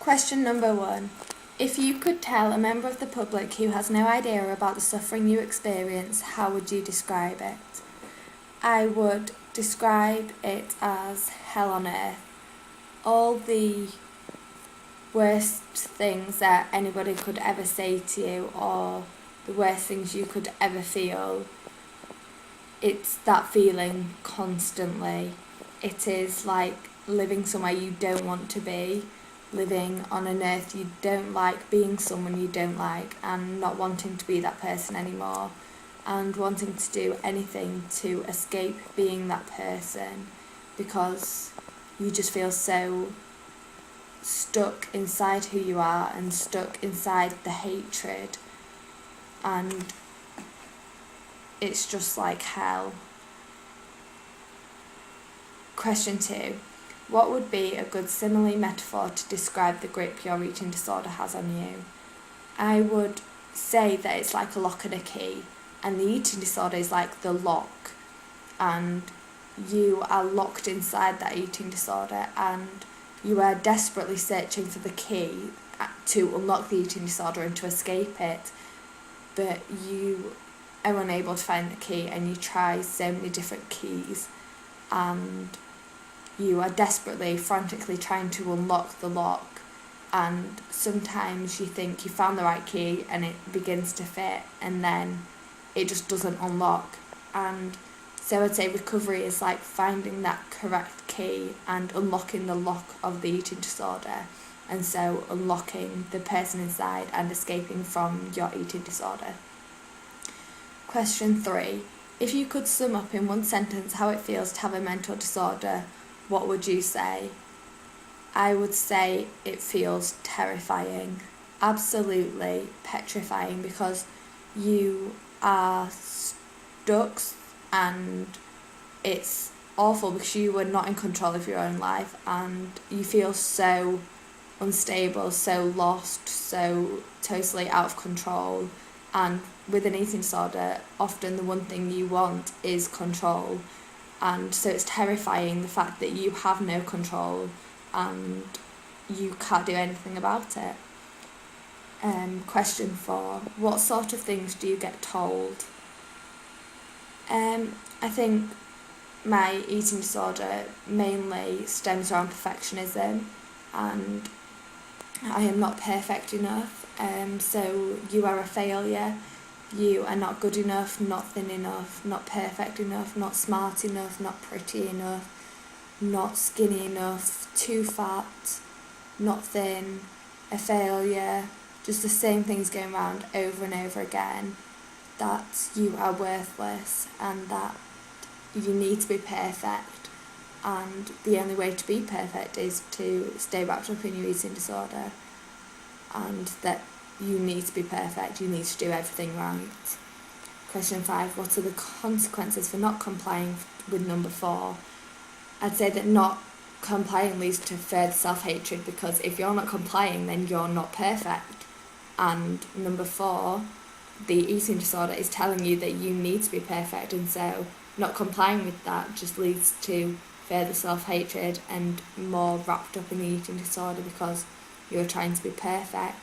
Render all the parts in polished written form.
Question number 1. If you could tell a member of the public who has no idea about the suffering you experience, how would you describe it? I would describe it as hell on earth. All the worst things that anybody could ever say to you, or the worst things you could ever feel, it's that feeling constantly. It is like living somewhere you don't want to be, living on an earth you don't like, being someone you don't like, and not wanting to be that person anymore, and wanting to do anything to escape being that person, because you just feel so stuck inside who you are and stuck inside the hatred, and it's just like hell. Question 2. What would be a good simile metaphor to describe the grip your eating disorder has on you? I would say that it's like a lock and a key, and the eating disorder is like the lock, and you are locked inside that eating disorder, and you are desperately searching for the key to unlock the eating disorder and to escape it, but you are unable to find the key, and you try so many different keys, and you are desperately, frantically trying to unlock the lock, and sometimes you think you found the right key and it begins to fit, and then it just doesn't unlock. And so I'd say recovery is like finding that correct key and unlocking the lock of the eating disorder, and so unlocking the person inside and escaping from your eating disorder. Question 3. If you could sum up in one sentence how it feels to have a mental disorder, what would you say? I would say it feels terrifying, absolutely petrifying, because you are stuck, and it's awful because you are not in control of your own life, and you feel so unstable, so lost, so totally out of control. And with an eating disorder, often the one thing you want is control, and so it's terrifying, the fact that you have no control and you can't do anything about it. Question 4. What sort of things do you get told? I think my eating disorder mainly stems around perfectionism, and I am not perfect enough, so you are a failure, you are not good enough, not thin enough, not perfect enough, not smart enough, not pretty enough, not skinny enough, too fat, not thin, a failure, just the same things going around over and over again, that you are worthless and that you need to be perfect, and the only way to be perfect is to stay wrapped up in your eating disorder, and that you need to be perfect, you need to do everything right. Question 5. What are the consequences for not complying with number 4? I'd say that not complying leads to further self-hatred, because if you're not complying, then you're not perfect. And number 4, the eating disorder is telling you that you need to be perfect, and so not complying with that just leads to further self-hatred and more wrapped up in the eating disorder, because you're trying to be perfect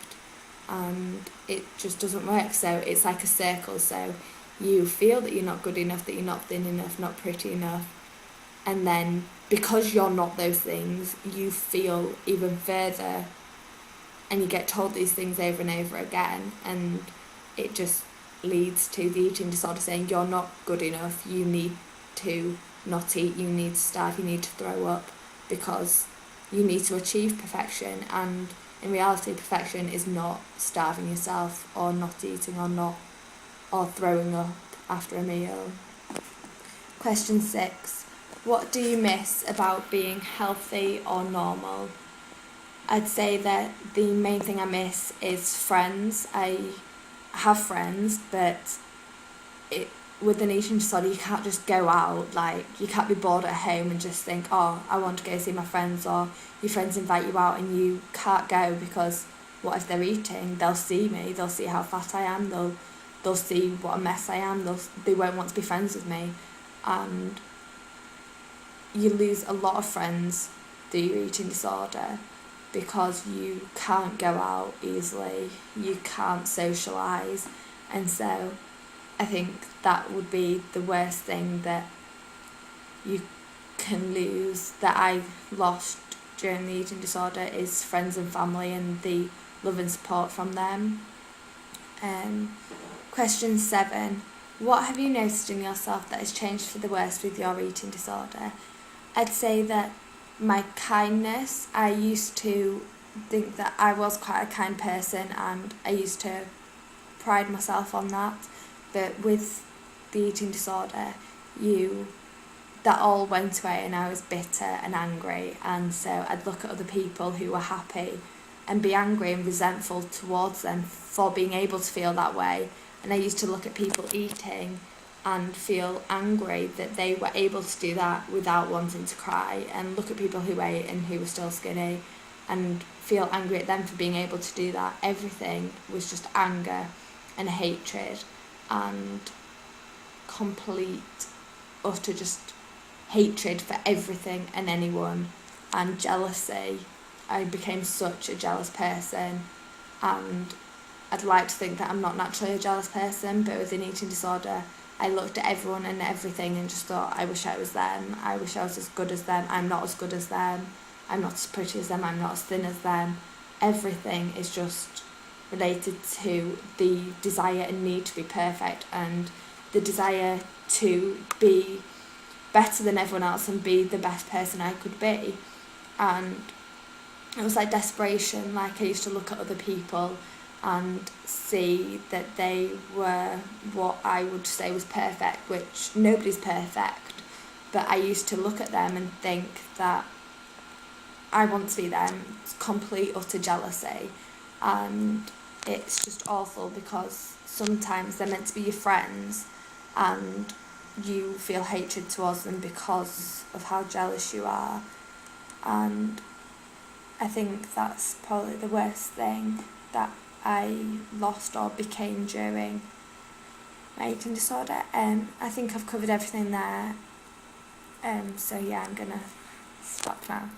and it just doesn't work. So it's like a circle. So you feel that you're not good enough, that you're not thin enough, not pretty enough, and then because you're not those things, you feel even further, and you get told these things over and over again, and it just leads to the eating disorder saying you're not good enough, you need to not eat, you need to starve, you need to throw up, because you need to achieve perfection, and in reality perfection is not starving yourself or not eating or throwing up after a meal. Question 6. What do you miss about being healthy or normal? I'd say that the main thing I miss is friends. I have friends, but with an eating disorder you can't just go out, like you can't be bored at home and just think, oh, I want to go see my friends, or your friends invite you out and you can't go because what if they're eating? They'll see me, they'll see how fat I am, they'll see what a mess I am, they won't want to be friends with me, and you lose a lot of friends through your eating disorder, because you can't go out easily, you can't socialise, and so I think that would be the worst thing that you can lose, that I lost during the eating disorder, is friends and family and the love and support from them. Question 7. What have you noticed in yourself that has changed for the worse with your eating disorder? I'd say that my kindness, I used to think that I was quite a kind person and I used to pride myself on that, but with the eating disorder, that all went away and I was bitter and angry, and so I'd look at other people who were happy and be angry and resentful towards them for being able to feel that way. And I used to look at people eating and feel angry that they were able to do that without wanting to cry, and look at people who ate and who were still skinny and feel angry at them for being able to do that. Everything was just anger and hatred and complete, utter just hatred for everything and anyone, and jealousy. I became such a jealous person, and I'd like to think that I'm not naturally a jealous person, but with an eating disorder, I looked at everyone and everything and just thought, I wish I was them, I wish I was as good as them, I'm not as good as them, I'm not as pretty as them, I'm not as thin as them. Everything is just related to the desire and need to be perfect, and the desire to be better than everyone else and be the best person I could be. And it was like desperation. Like, I used to look at other people and see that they were what I would say was perfect, which nobody's perfect, but I used to look at them and think that I want to be them. It's complete utter jealousy, and it's just awful because sometimes they're meant to be your friends and you feel hatred towards them because of how jealous you are. And I think that's probably the worst thing that I lost or became during my eating disorder. I think I've covered everything there. So yeah, I'm gonna stop now.